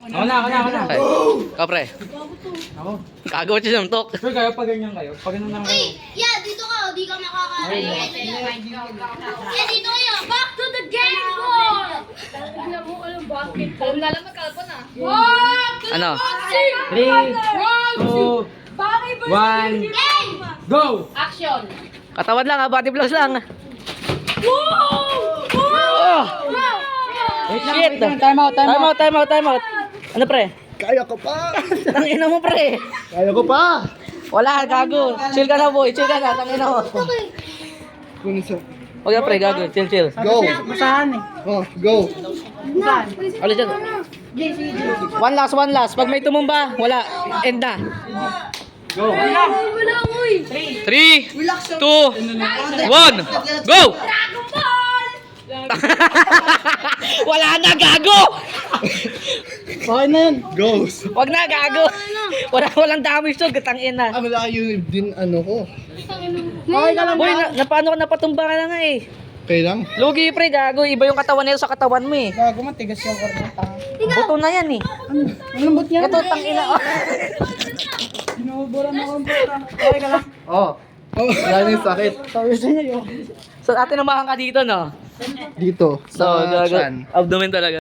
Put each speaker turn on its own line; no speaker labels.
Ako na.
Okay. Kapre.
Ako.
Kagawa siya ng tok.
Sir, kayo pag ganyan kayo. Pag ganyan naman kayo.
Yeah, dito ka. Di ka makakain. Yeah, dito kayo. Back to the game ball! Alam mo, bakit? Alam na lang magkalpon ah.
Ano?
3, 2, 1, go!
Action!
Katawan lang ha, body blows lang.
Wait lang,
Shit!
wait lang. Time out.
Ano pre?
Kaya ko pa!
Tangina mo pre!
Kaya ko pa!
Wala, gago. Chill ka na boy, chill ka na. Tangina mo.
Kung sa...
Huwag na pre, gago. Chill.
Go!
Masahan eh.
Oh, go!
Ulit dyan. One last. Pag may tumumba, wala. End na.
Go!
3, 2, 1, go! Wala na, gago!
Okay na yun.
Goes!
Wag na, gago! Walang damage to, gatangin na.
Ang layo din ano ko.
Okay ka lang
Boy,
ba?
paano ka napatumba ka na nga eh.
Okay lang?
Lugi pre, gago. Iba yung katawan nila sa katawan mo eh.
Gago matigas yung karnata.
Buto na yan eh.
Ang lambot niya.
Ito, tangina.
Binuburan ako ang puta. Okay ka lang.
Oh. Oh, wala na yung sakit.
Sabi sa niya yun.
So, atin namahan ka dito, no?
Dito.
So,
sa
gago.
chan.
Abdomen talaga.